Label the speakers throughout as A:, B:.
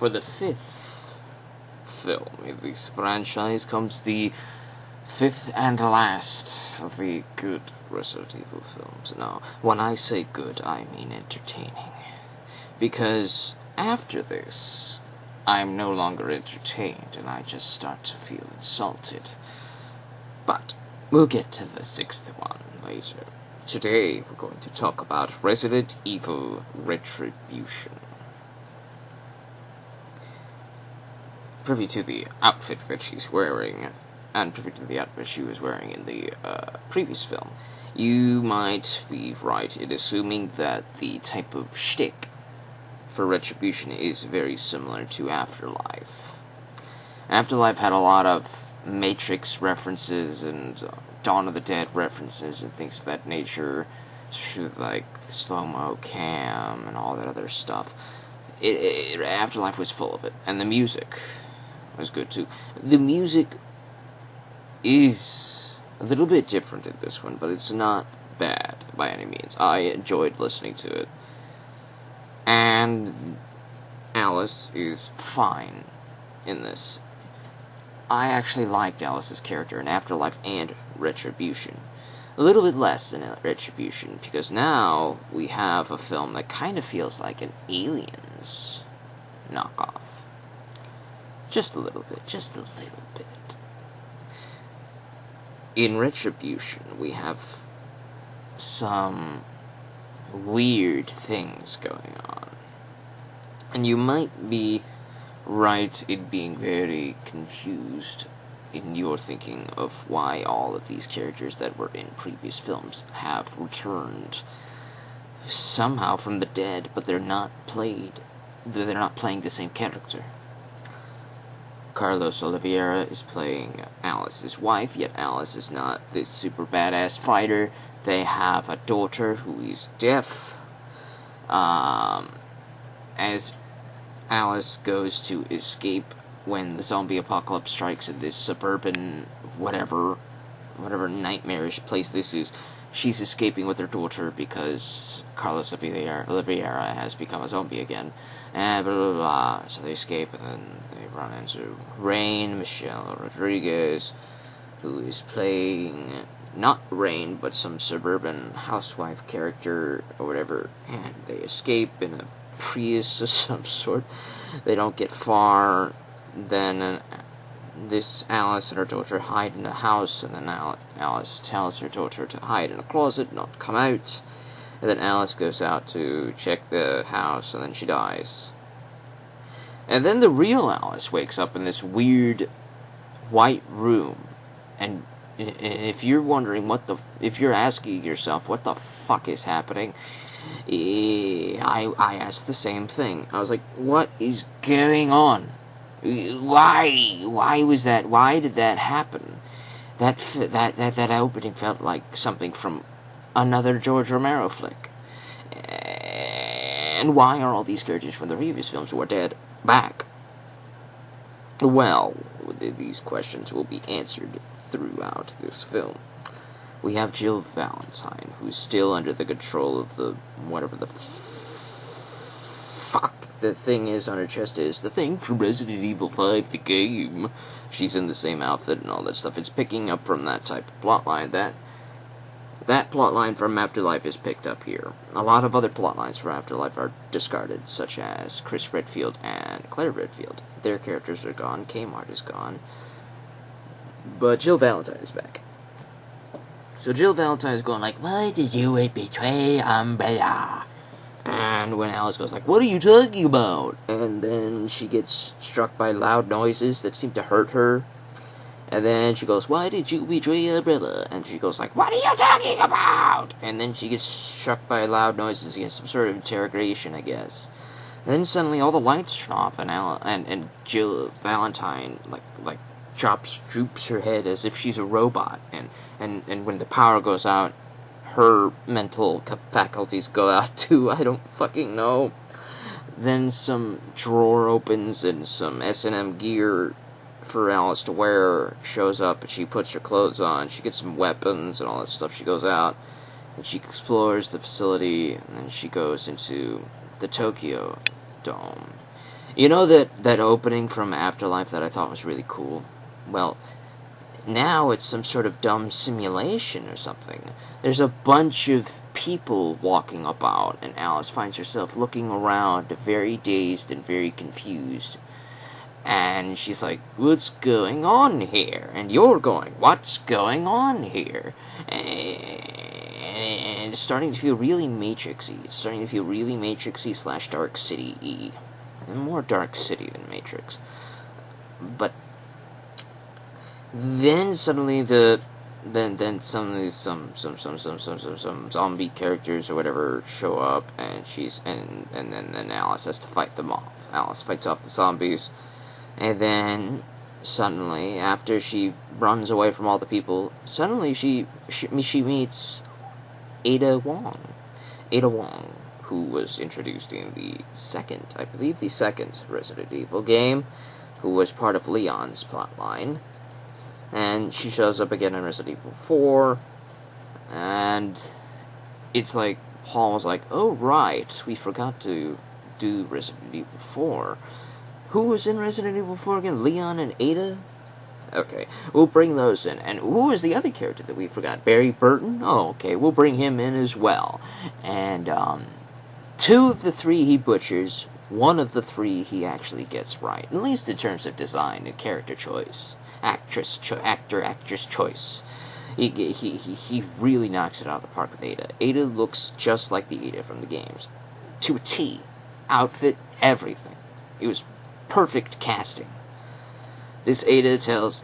A: For the 5th film in this franchise comes the 5th and last of the good Resident Evil films. Now, when I say good, I mean entertaining. Because after this, I'm no longer entertained, and I just start to feel insulted. But we'll get to the 6th one later. Today, we're going to talk about Resident Evil Retribution. Privy to the outfit that she's wearing, and privy to the outfit she was wearing in the previous film, you might be right in assuming that the type of shtick for Retribution is very similar to Afterlife. Afterlife had a lot of Matrix references and Dawn of the Dead references and things of that nature, through like the slow-mo cam and all that other stuff. Afterlife was full of it, and the music was good too. The music is a little bit different in this one, but it's not bad by any means. I enjoyed listening to it. And Alice is fine in this. I actually liked Alice's character in Afterlife and Retribution. A little bit less in Retribution, because now we have a film that kind of feels like an Aliens knockoff. Just a little bit, just a little bit. In Retribution, we have some weird things going on. And you might be right in being very confused in your thinking of why all of these characters that were in previous films have returned somehow from the dead, but they're not playing the same character. Carlos Oliveira is playing Alice's wife, yet Alice is not this super badass fighter. They have a daughter who is deaf. As Alice goes to escape when the zombie apocalypse strikes in this suburban, whatever nightmarish place this is, she's escaping with her daughter because Carlos Oliveira has become a zombie again. And blah, blah, blah. So they escape, and then they run into Rain, Michelle Rodriguez, who is playing not Rain, but some suburban housewife character or whatever, and they escape in a Prius of some sort. They don't get far, then this Alice and her daughter hide in a house, and then Alice tells her daughter to hide in a closet, not come out, and then Alice goes out to check the house, and then she dies. And then the real Alice wakes up in this weird white room, and if you're wondering if you're asking yourself what the fuck is happening, I asked the same thing. I was like, what is going on? Why was that? Why did that happen? That opening felt like something from another George Romero flick. And why are all these characters from the previous films who are dead back? Well, these questions will be answered throughout this film. We have Jill Valentine, who's still under the control of whatever the fuck the thing is on her chest is. The thing from Resident Evil 5, the game. She's in the same outfit and all that stuff. It's picking up from that type of plotline. That plotline from Afterlife is picked up here. A lot of other plotlines from Afterlife are discarded, such as Chris Redfield and Claire Redfield. Their characters are gone. Kmart is gone. But Jill Valentine is back. So Jill Valentine is going like, why did you betray Umbrella? And when Alice goes like, what are you talking about? And then she gets struck by loud noises that seem to hurt her. And then she goes, why did you betray Umbrella? And she goes like, what are you talking about? And then she gets struck by loud noises against some sort of interrogation, I guess. And then suddenly all the lights turn off, and Jill Valentine like droops her head as if she's a robot, and when the power goes out, her mental faculties go out too. I don't fucking know. Then some drawer opens and some S&M gear for Alice to wear shows up, and she puts her clothes on. She gets some weapons and all that stuff. She goes out and she explores the facility, and then she goes into the Tokyo Dome. You know that opening from Afterlife that I thought was really cool? Well, now it's some sort of dumb simulation or something. There's a bunch of people walking about, and Alice finds herself looking around, very dazed and very confused. And she's like, what's going on here? And you're going, what's going on here? And it's starting to feel really Matrixy. It's starting to feel really Matrixy / Dark City-y. And more Dark City than Matrix. But then suddenly some zombie characters or whatever show up, and then Alice has to fight them off. Alice fights off the zombies, and then suddenly, after she runs away from all the people, suddenly she meets Ada Wong, who was introduced in the second Resident Evil game, who was part of Leon's plotline. And she shows up again in Resident Evil 4, and it's like, Paul was like, oh right, we forgot to do Resident Evil 4. Who was in Resident Evil 4 again? Leon and Ada? Okay, we'll bring those in. And who was the other character that we forgot? Barry Burton? Oh, okay, we'll bring him in as well. And, 2 of the 3 he butchers, 1 of the 3 he actually gets right. At least in terms of design and character choice. Actress choice. He really knocks it out of the park with Ada. Ada looks just like the Ada from the games. To a T. Outfit, everything. It was perfect casting. This Ada tells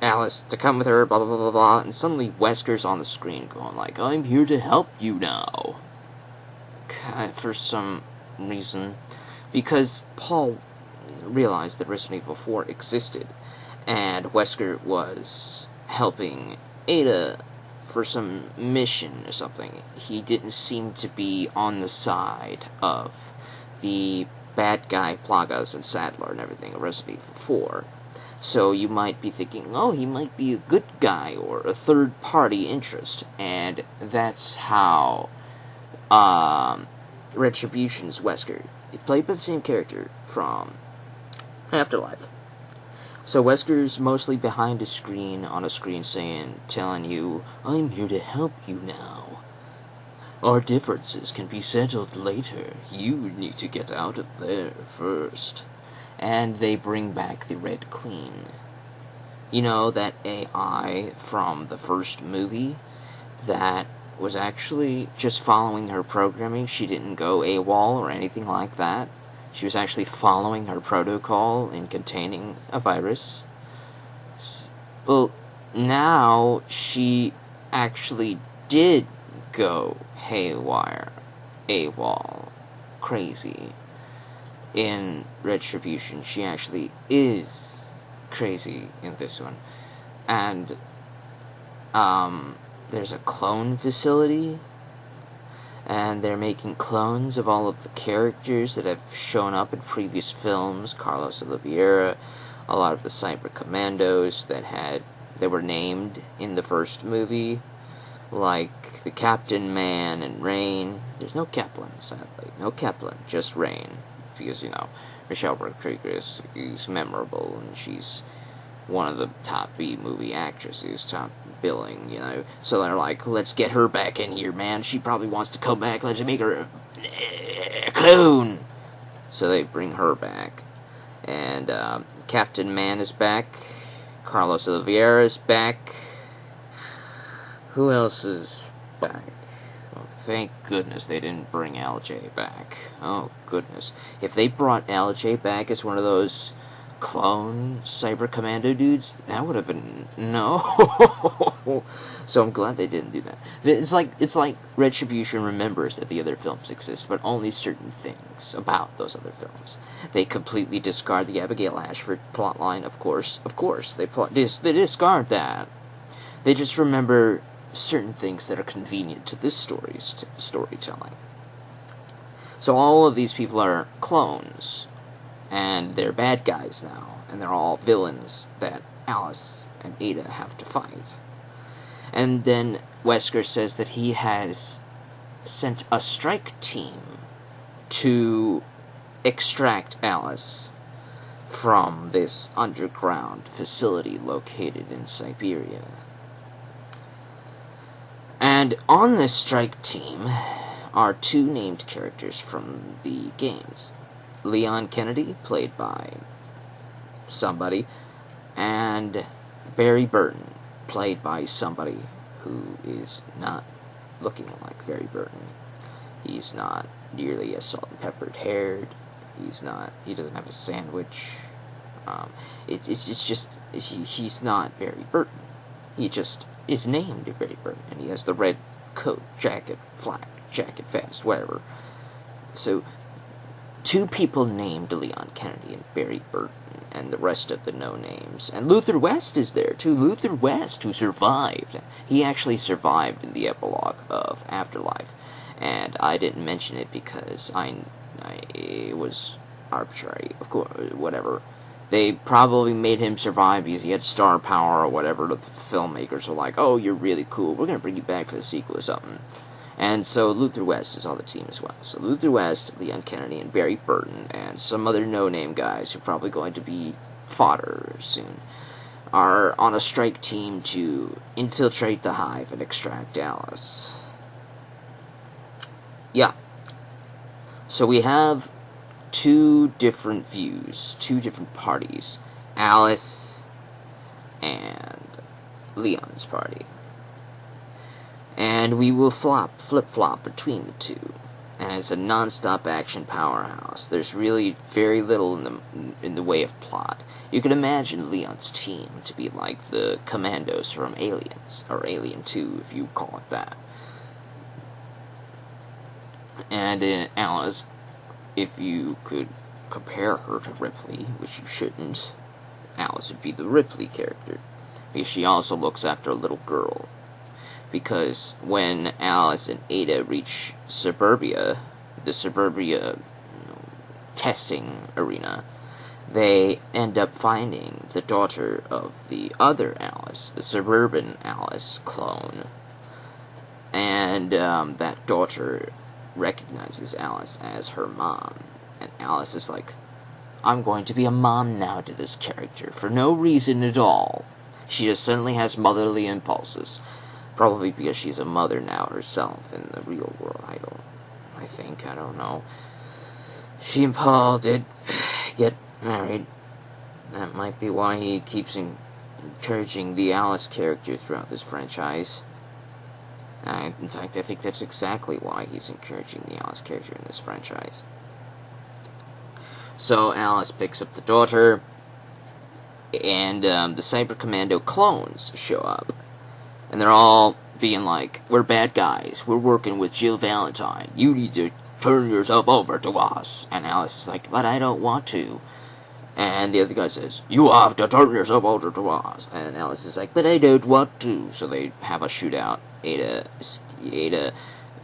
A: Alice to come with her, blah, blah, blah, blah, blah, and suddenly Wesker's on the screen going like, I'm here to help you now. For some reason. Because Paul realized that Resident Evil 4 existed, and Wesker was helping Ada for some mission or something. He didn't seem to be on the side of the bad guy Plagas and Sadler and everything of Resident Evil 4. So you might be thinking, oh, he might be a good guy or a third-party interest, and that's how Retribution's Wesker. He played by the same character from Afterlife. So Wesker's mostly behind a screen, on a screen telling you, I'm here to help you now. Our differences can be settled later. You need to get out of there first. And they bring back the Red Queen. You know, that AI from the first movie that was actually just following her programming. She didn't go AWOL or anything like that. She was actually following her protocol in containing a virus. Well, now she actually did go haywire, AWOL, crazy. In Retribution, she actually is crazy in this one. And, there's a clone facility, and they're making clones of all of the characters that have shown up in previous films. Carlos Oliveira, a lot of the Cyber Commandos that were named in the first movie, like the Captain Man and Rain. There's no Kaplan, sadly. No Kaplan, just Rain. Because, Michelle Rodriguez is memorable, and she's one of the top B-movie actresses, top billing, So they're like, let's get her back in here, man. She probably wants to come back. Let's make her a clone. So they bring her back. And Captain Man is back. Carlos Oliveira is back. Who else is back? Oh, thank goodness they didn't bring LJ back. Oh, goodness. If they brought LJ back as one of those clone Cyber Commando dudes, that would have been no. So I'm glad they didn't do that. It's like Retribution remembers that the other films exist, but only certain things about those other films. They completely discard the Abigail Ashford plotline, of course. They discard that. They just remember certain things that are convenient to this storytelling. So all of these people are clones, and they're bad guys now, and they're all villains that Alice and Ada have to fight. And then Wesker says that he has sent a strike team to extract Alice from this underground facility located in Siberia. And on this strike team are two named characters from the games. Leon Kennedy, played by somebody, and Barry Burton, played by somebody who is not looking like Barry Burton. He's not nearly as salt and peppered haired. He doesn't have a sandwich. He's not Barry Burton. He just is named Barry Burton, and he has the red coat, jacket, flak, jacket, vest, whatever. So, two people named Leon Kennedy and Barry Burton, and the rest of the no-names. And Luther West is there, too. Luther West, who survived. He actually survived in the epilogue of Afterlife. And I didn't mention it because it was arbitrary, of course, whatever. They probably made him survive because he had star power or whatever. The filmmakers are like, oh, you're really cool. We're going to bring you back for the sequel or something. And so Luther West is on the team as well. So Luther West, Leon Kennedy, and Barry Burton, and some other no-name guys who are probably going to be fodder soon, are on a strike team to infiltrate the hive and extract Alice. Yeah. So we have two different views, two different parties. Alice and Leon's party. And we will flip-flop between the two. And it's a non-stop action powerhouse. There's really very little in the way of plot. You can imagine Leon's team to be like the commandos from Aliens, or Alien 2, if you call it that. And in Alice, if you could compare her to Ripley, which you shouldn't, Alice would be the Ripley character, because she also looks after a little girl. Because when Alice and Ada reach Suburbia, the Suburbia testing arena, they end up finding the daughter of the other Alice, the Suburban Alice clone. And that daughter recognizes Alice as her mom. And Alice is like, I'm going to be a mom now to this character, for no reason at all. She just suddenly has motherly impulses. Probably because she's a mother now herself in the real world. I don't know. She and Paul did get married. That might be why he keeps encouraging the Alice character throughout this franchise. In fact, I think that's exactly why he's encouraging the Alice character in this franchise. So Alice picks up the daughter, and the Cyber Commando clones show up. And they're all being like, we're bad guys, we're working with Jill Valentine, you need to turn yourself over to us. And Alice is like, but I don't want to. And the other guy says, you have to turn yourself over to us. And Alice is like, but I don't want to. So they have a shootout. Ada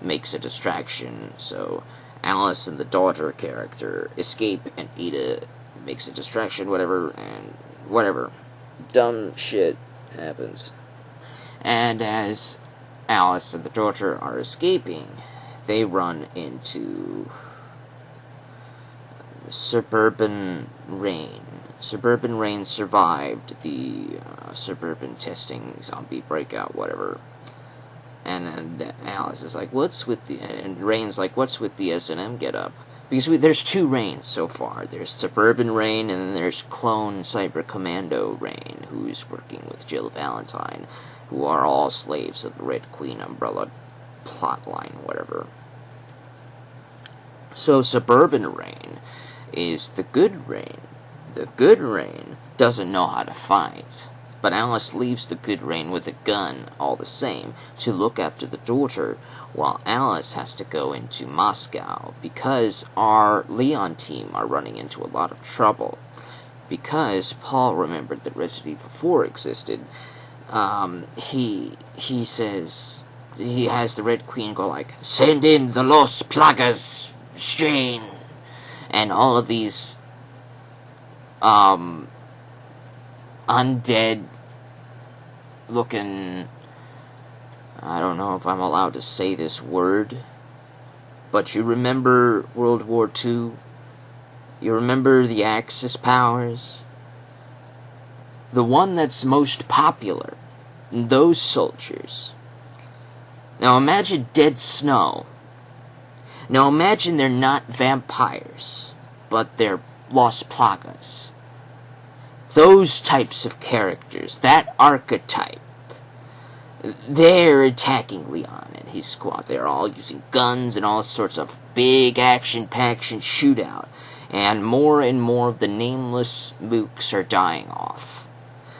A: makes a distraction, so Alice and the daughter character escape, and Ada makes a distraction, whatever. Dumb shit happens. And as Alice and the daughter are escaping, they run into Suburban Rain. Suburban Rain survived the suburban testing zombie breakout, whatever. And Alice is like, and Rain's like, what's with the S&M get-up? Because there's two Rains so far. There's Suburban Rain, and then there's Clone Cyber Commando Rain, who's working with Jill Valentine, who are all slaves of the Red Queen umbrella plotline, whatever. So Suburban Rain is the good Rain. The good Rain doesn't know how to fight, but Alice leaves the good Rain with a gun, all the same, to look after the daughter, while Alice has to go into Moscow, because our Leon team are running into a lot of trouble. Because Paul remembered that Resident Evil 4 existed, he says, he has the Red Queen go like, send in the Los Plagas strain, and all of these undead looking, I don't know if I'm allowed to say this word, but you remember World War II You remember the Axis powers? The one that's most popular, those soldiers. Now imagine dead snow. Now imagine they're not vampires, but they're Los Plagas. Those types of characters, that archetype, they're attacking Leon and his squad. They're all using guns and all sorts of big action-packed shootout. And more of the nameless mooks are dying off.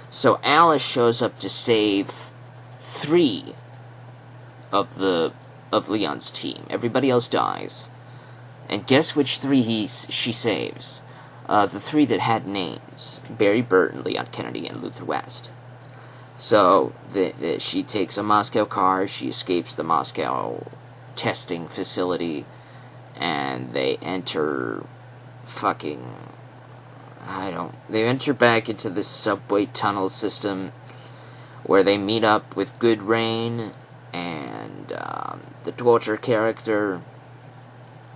A: So Alice shows up to save 3 of Leon's team. Everybody else dies. And guess which 3 she saves? The 3 that had names. Barry Burton, Leon Kennedy, and Luther West. So, she takes a Moscow car, she escapes the Moscow testing facility, and they enter they enter back into the subway tunnel system, where they meet up with Good Rain, and the daughter character,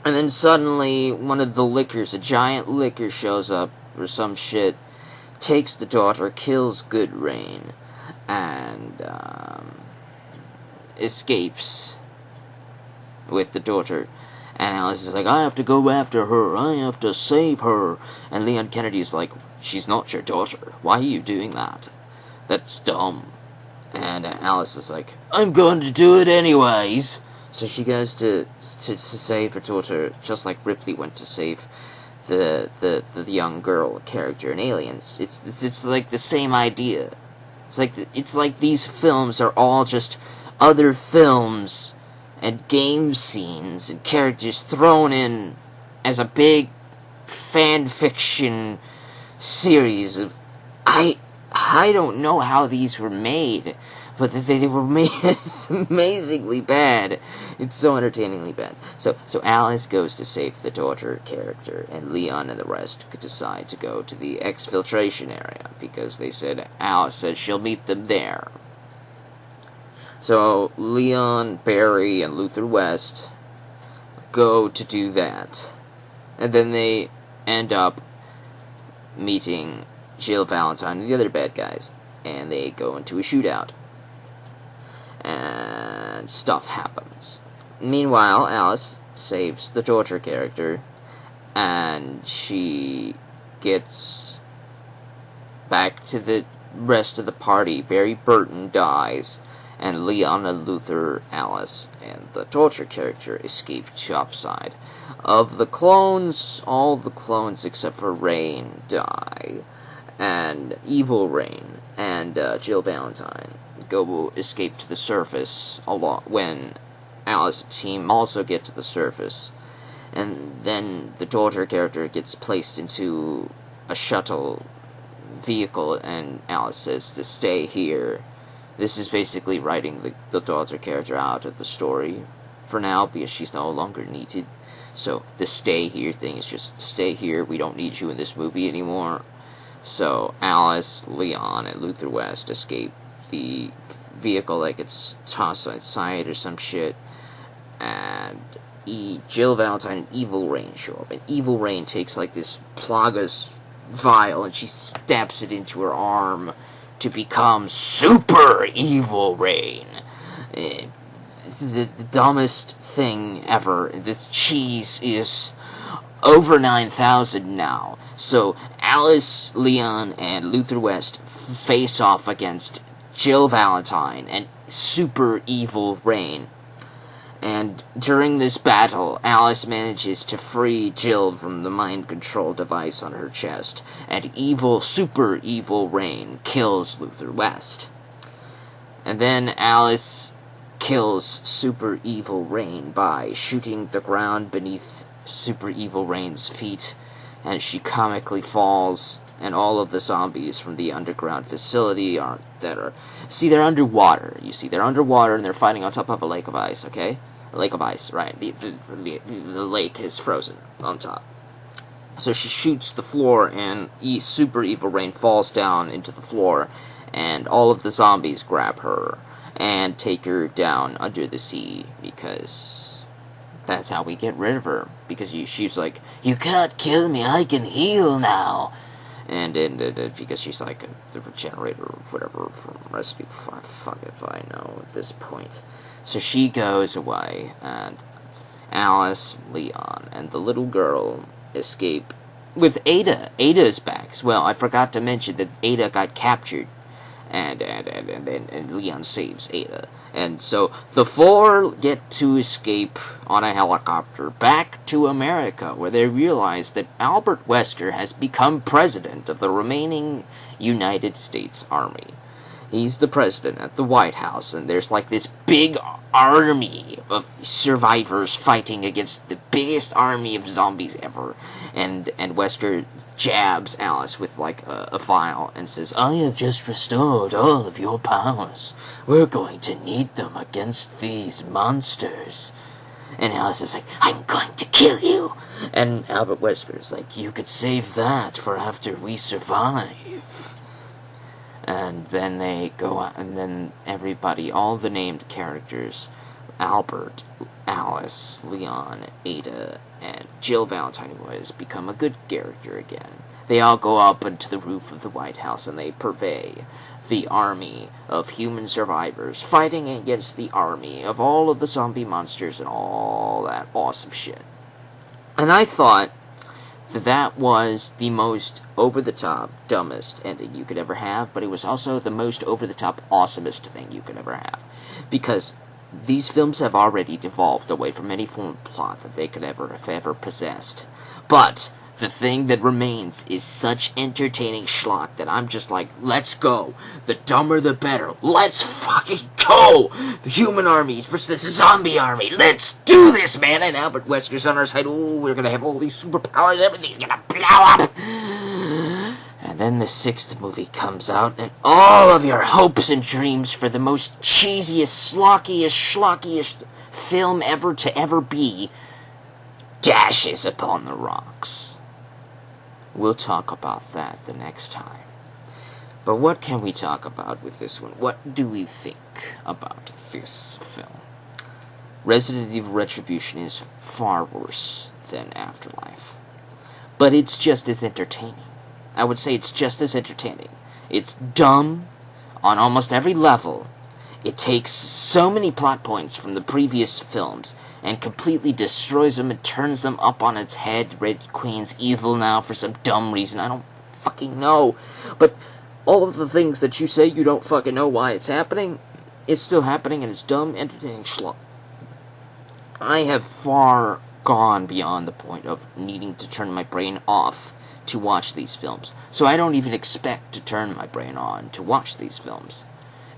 A: and then suddenly one of the lickers, a giant licker, shows up, or some shit, takes the daughter, kills Good Rain, and escapes with the daughter. And Alice is like, I have to go after her, I have to save her. And Leon Kennedy is like, she's not your daughter, why are you doing that? That's dumb. And Alice is like, I'm going to do it anyways. So she goes to save her daughter, just like Ripley went to save the young girl character in Aliens. It's like the same idea. It's like these films are all just other films and game scenes and characters thrown in as a big fan fiction series of I don't know how these were made, but they were made amazingly bad. It's so entertainingly bad. So Alice goes to save the daughter character, and Leon and the rest could decide to go to the exfiltration area, because Alice said she'll meet them there. So Leon, Barry, and Luther West go to do that. And then they end up meeting Jill Valentine and the other bad guys. And they go into a shootout. And stuff happens. Meanwhile, Alice saves the daughter character. And she gets back to the rest of the party. Barry Burton dies. And Leon and Luther, Alice, and the daughter character escape topside. Of the clones, all the clones except for Rain die. And Evil Rain and Jill Valentine go escape to the surface when Alice and team also get to the surface. And then the daughter character gets placed into a shuttle vehicle, and Alice says to stay here. This is basically writing the daughter character out of the story for now, because she's no longer needed. So the stay here thing is just stay here, we don't need you in this movie anymore. So Alice, Leon, and Luther West escape the vehicle like it's tossed outside or some shit. And Jill Valentine and Evil Rain show up. And Evil Rain takes like this Plagas vial and she stabs it into her arm to become Super Evil Rain. The dumbest thing ever. This cheese is over 9,000 now. So Alice, Leon, and Luther West face off against Jill Valentine and Super Evil Rain. And during this battle, Alice manages to free Jill from the mind control device on her chest, and Super Evil Rain kills Luther West. And then Alice kills Super Evil Rain by shooting the ground beneath Super Evil Rain's feet, and she comically falls, and all of the zombies from the underground facility they're underwater. You see, they're underwater and they're fighting on top of a lake of ice, okay? A lake of ice, right. The lake is frozen on top. So she shoots the floor, and Super Evil Rain falls down into the floor, and all of the zombies grab her and take her down under the sea, because that's how we get rid of her, because she's like, you can't kill me, I can heal now. And because she's like the regenerator or whatever from Resident Evil 5, fuck if I know at this point. So she goes away, and Alice, Leon, and the little girl escape with Ada. Ada's back. Well, I forgot to mention that Ada got captured, and Leon saves Ada. And so the four get to escape on a helicopter back to America, where they realize that Albert Wesker has become president of the remaining United States Army. He's the president at the White House, and there's like this big army of survivors fighting against the biggest army of zombies ever. And Wesker jabs Alice with like a file and says, I have just restored all of your powers. We're going to need them against these monsters. And Alice is like, I'm going to kill you. And Albert Wesker is like, you could save that for after we survive. And then they go out, and then everybody, all the named characters, Albert, Alice, Leon, Ada, and Jill Valentine, who has become a good character again. They all go up onto the roof of the White House, and they purvey the army of human survivors, fighting against the army of all of the zombie monsters and all that awesome shit. And I thought that was the most over-the-top, dumbest ending you could ever have, but it was also the most over-the-top, awesomest thing you could ever have. Because these films have already devolved away from any form of plot that they could ever have ever possessed. But the thing that remains is such entertaining schlock that I'm just like, let's go. The dumber the better. Let's fucking go! The human armies versus the zombie army. Let's do this, man! And Albert Wesker's on our side. Ooh, we're gonna have all these superpowers. Everything's gonna blow up! And then the 6th movie comes out, and all of your hopes and dreams for the most cheesiest, schlockiest film ever to ever be dashes upon the rocks. We'll talk about that the next time. But what can we talk about with this one? What do we think about this film? Resident Evil Retribution is far worse than Afterlife. But it's just as entertaining. I would say it's just as entertaining. It's dumb on almost every level. It takes so many plot points from the previous films and completely destroys them and turns them up on its head. Red Queen's evil now for some dumb reason. I don't fucking know. But all of the things that you say you don't fucking know why it's happening, it's still happening, and it's dumb, entertaining schlock. I have far gone beyond the point of needing to turn my brain off to watch these films. So I don't even expect to turn my brain on to watch these films.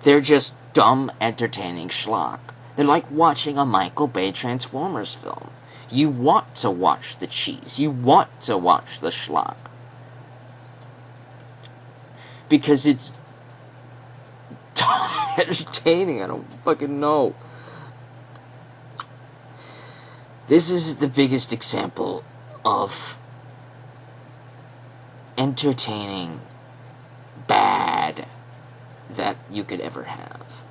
A: They're just dumb, entertaining schlock. They're like watching a Michael Bay Transformers film. You want to watch the cheese. You want to watch the schlock. Because it's entertaining. I don't fucking know. This is the biggest example of entertaining bad that you could ever have.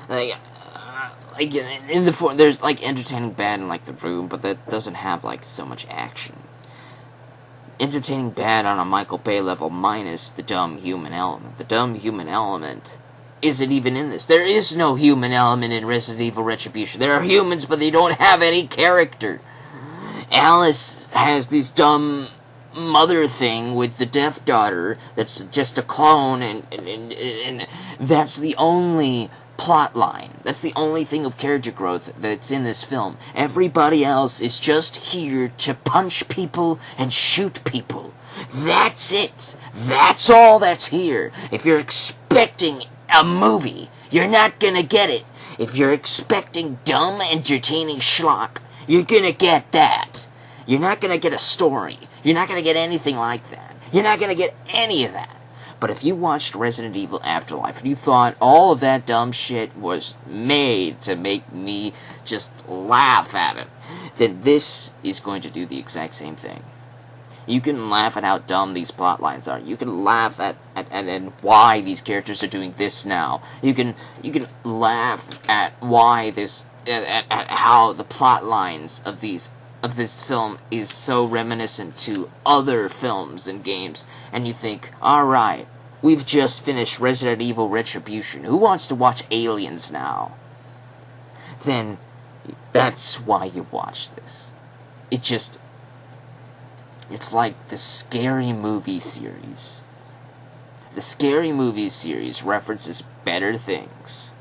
A: Like in the form, there's like entertaining bad in like The Room, but that doesn't have like so much action. Entertaining bad on a Michael Bay level minus the dumb human element. The dumb human element isn't even in this. There is no human element in Resident Evil Retribution. There are humans, but they don't have any character. Alice has this dumb mother thing with the deaf daughter that's just a clone, and that's the only plot line. That's the only thing of character growth that's in this film. Everybody else is just here to punch people and shoot people. That's it. That's all that's here. If you're expecting a movie, you're not gonna get it. If you're expecting dumb, entertaining schlock, you're gonna get that. You're not gonna get a story. You're not gonna get anything like that. You're not gonna get any of that. But if you watched Resident Evil Afterlife and you thought all of that dumb shit was made to make me just laugh at it, then this is going to do the exact same thing. You can laugh at how dumb these plot lines are. You can laugh at why these characters are doing this now. You can laugh at why this at how the plot lines of this film is so reminiscent to other films and games, and you think, alright, we've just finished Resident Evil Retribution, who wants to watch Aliens now? Then that's why you watch this. It's like the Scary Movie series. The Scary Movie series references better things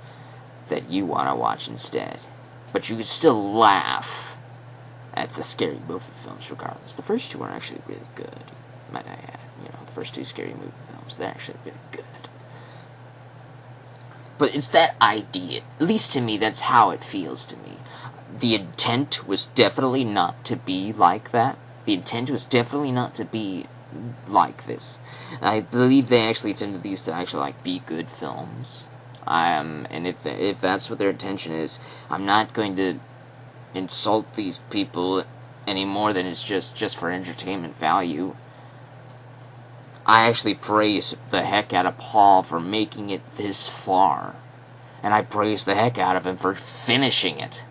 A: that you want to watch instead. But you can still laugh at the Scary Movie films regardless. The first two are actually really good, might I add. The first two Scary Movie films, they're actually really good. But it's that idea. At least to me, that's how it feels to me. The intent was definitely not to be like that. The intent was definitely not to be like this. I believe they actually intended these to actually be good films. And if that's what their intention is, I'm not going to insult these people any more than it's just for entertainment value. I actually praise the heck out of Paul for making it this far. And I praise the heck out of him for finishing it.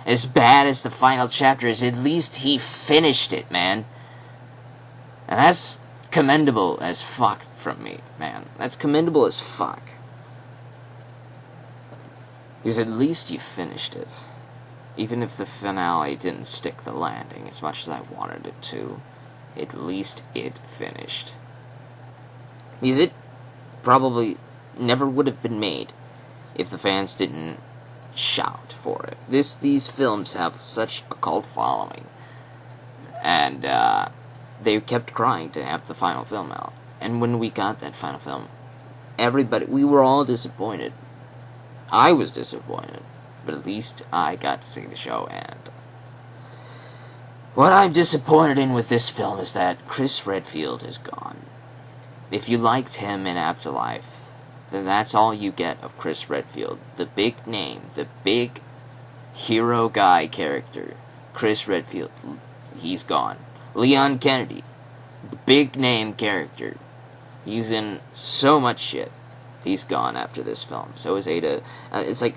A: As bad as the final chapter is, at least he finished it, man. And that's commendable as fuck from me, man. That's commendable as fuck. Because at least you finished it. Even if the finale didn't stick the landing as much as I wanted it to, at least it finished. Because it probably never would have been made if the fans didn't shout for it. These films have such a cult following, and they kept crying to have the final film out. And when we got that final film, we were all disappointed. I was disappointed, but at least I got to see the show, and what I'm disappointed in with this film is that Chris Redfield is gone. If you liked him in Afterlife, then that's all you get of Chris Redfield. The big name, the big hero guy character, Chris Redfield, he's gone. Leon Kennedy, the big name character, he's in so much shit. He's gone after this film. So is Ada. It's like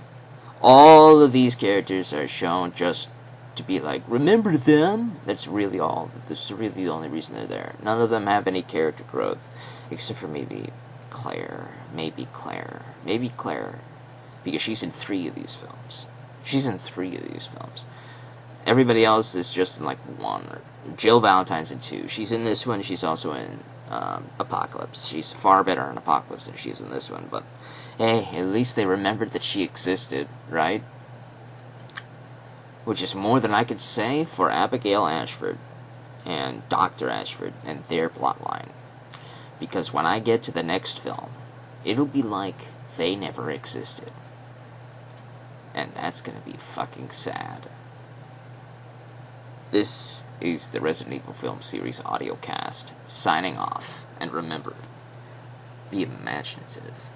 A: all of these characters are shown just to be like, remember them? That's really all. This is really the only reason they're there. None of them have any character growth, except for maybe Claire. Maybe Claire. Because she's in 3 of these films. Everybody else is just in 1. Jill Valentine's in 2. She's in this one. She's also in Apocalypse. She's far better in Apocalypse than she is in this one. But hey, at least they remembered that she existed, right? Which is more than I could say for Abigail Ashford and Dr. Ashford and their plotline. Because when I get to the next film, it'll be like they never existed. And that's gonna be fucking sad. This is the Resident Evil Film Series Audiocast, signing off. And remember, be imaginative.